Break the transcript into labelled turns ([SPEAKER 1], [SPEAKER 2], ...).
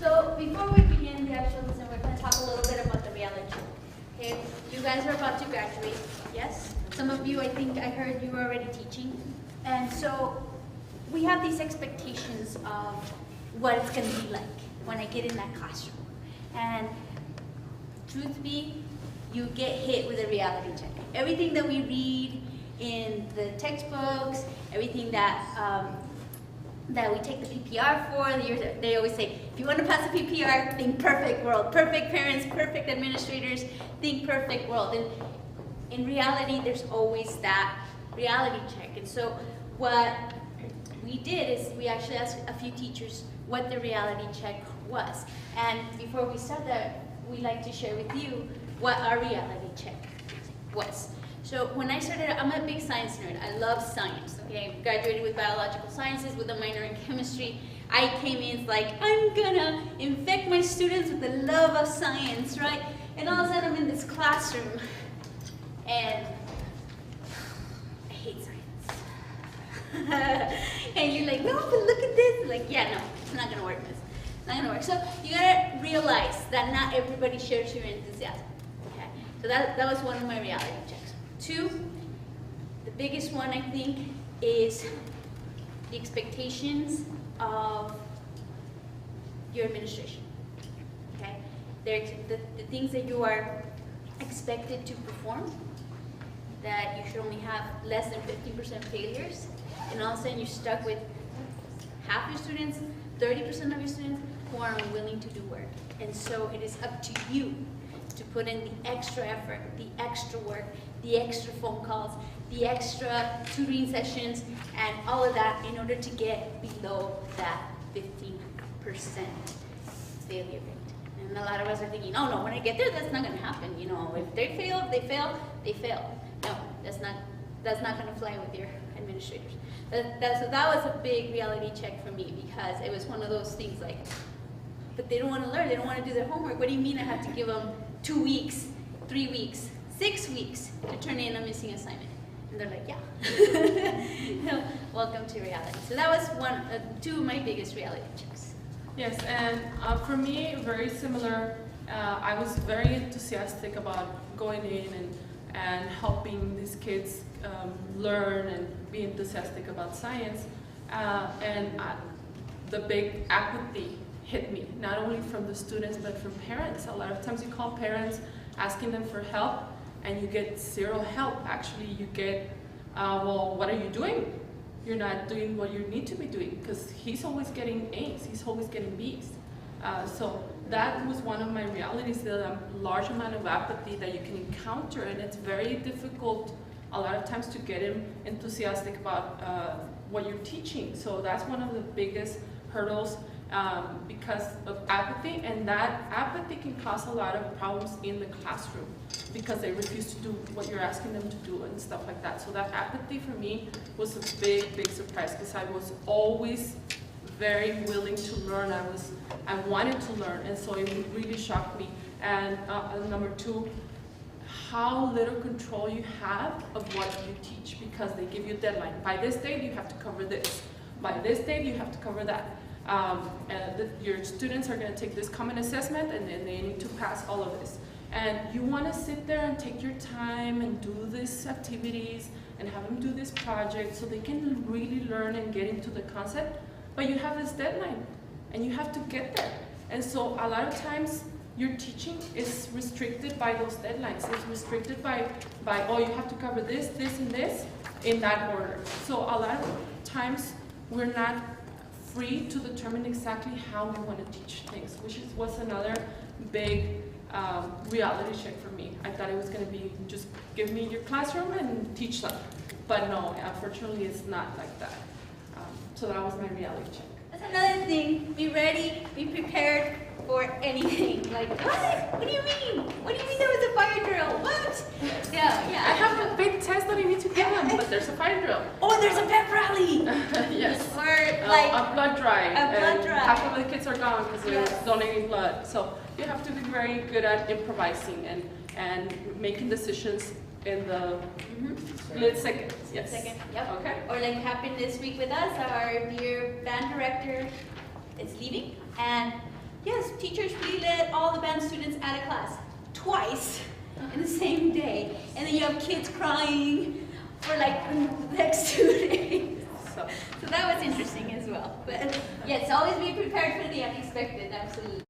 [SPEAKER 1] So before we begin the actual lesson, we're going to talk a little bit about the reality check. Okay, you guys are about to graduate, yes? Some of you, I think I heard you were already teaching. And so we have these expectations of what it's going to be like when I get in that classroom. And truth be, you get hit with a reality check. Everything that we read in the textbooks, everything that we take the PPR for, they always say, if you want to pass a PPR, think perfect world, perfect parents, perfect administrators, think perfect world. And in reality, there's always that reality check. And so what we did is we actually asked a few teachers what the reality check was. And before we start that, we'd like to share with you what our reality check was. So when I started, I'm a big science nerd. I love science, okay? I graduated with biological sciences with a minor in chemistry. I came in like, I'm gonna infect my students with the love of science, right? And all of a sudden I'm in this classroom and I hate science. And you're like, no, but look at this. Like, yeah, no, it's not gonna work, miss. It's not gonna work. So you gotta realize that not everybody shares your enthusiasm, okay? So that was one of my reality checks. Two, the biggest one I think is the expectations of your administration, okay? The things that you are expected to perform, that you should only have less than 15% failures, and all of a sudden you're stuck with half your students, 30% of your students who are unwilling to do work. And so it is up to you to put in the extra effort, the extra work, the extra phone calls, the extra tutoring sessions, and all of that in order to get below that 15% failure rate. And a lot of us are thinking, oh no, when I get there, that's not gonna happen. You know, if they fail, they fail, they fail. No, that's not gonna fly with your administrators. So that was a big reality check for me, because it was one of those things like, but they don't want to learn, they don't want to do their homework. What do you mean I have to give them 2 weeks, 3 weeks, 6 weeks to turn in a missing assignment? And they're like, yeah. Welcome to reality. So that was two of my biggest reality checks.
[SPEAKER 2] Yes, and for me, very similar. I was very enthusiastic about going in and helping these kids learn and be enthusiastic about science. The big apathy hit me, not only from the students, but from parents. A lot of times you call parents asking them for help, and you get zero help. Actually, you get, well, what are you doing? You're not doing what you need to be doing, because he's always getting A's, he's always getting B's. So that was one of my realities, the large amount of apathy that you can encounter, and it's very difficult a lot of times to get him enthusiastic about what you're teaching. So that's one of the biggest hurdles because of apathy, and that apathy can cause a lot of problems in the classroom because they refuse to do what you're asking them to do and stuff like that. So that apathy for me was a big, big surprise, because I was always very willing to learn. I wanted to learn, and so it really shocked me. And number two, how little control you have of what you teach, because they give you a deadline. By this date, you have to cover this. By this date, you have to cover that. Your students are going to take this common assessment, and then they need to pass all of this. And you want to sit there and take your time and do these activities and have them do this project so they can really learn and get into the concept. But you have this deadline, and you have to get there. And so a lot of times, your teaching is restricted by those deadlines. It's restricted by oh, you have to cover this, this, and this in that order. So a lot of times, we're not free to determine exactly how we want to teach things, which was another big reality check for me. I thought it was going to be just give me your classroom and teach them. But no, unfortunately, it's not like that. So that was my reality check.
[SPEAKER 1] That's another thing. Be ready, be prepared for anything. Like, what? What do you mean? What do you mean there was a fire drill? What? Yeah.
[SPEAKER 2] I have a big test that I need to give them, but there's a fire drill.
[SPEAKER 1] Oh, there's a pep rally.
[SPEAKER 2] Yes.
[SPEAKER 1] Or like
[SPEAKER 2] a blood drive.
[SPEAKER 1] A blood drive.
[SPEAKER 2] Half of the kids are gone because they're donating blood. So you have to be very good at improvising and making decisions in the split seconds. Yes.
[SPEAKER 1] Second. Yep.
[SPEAKER 2] Okay.
[SPEAKER 1] Or like happened this week with us, our dear band director is leaving, and yes, teachers, we let all the band students out of class twice in the same day. And then you have kids crying for like the next 2 days. So that was interesting as well. But yes, always be prepared for the unexpected, absolutely.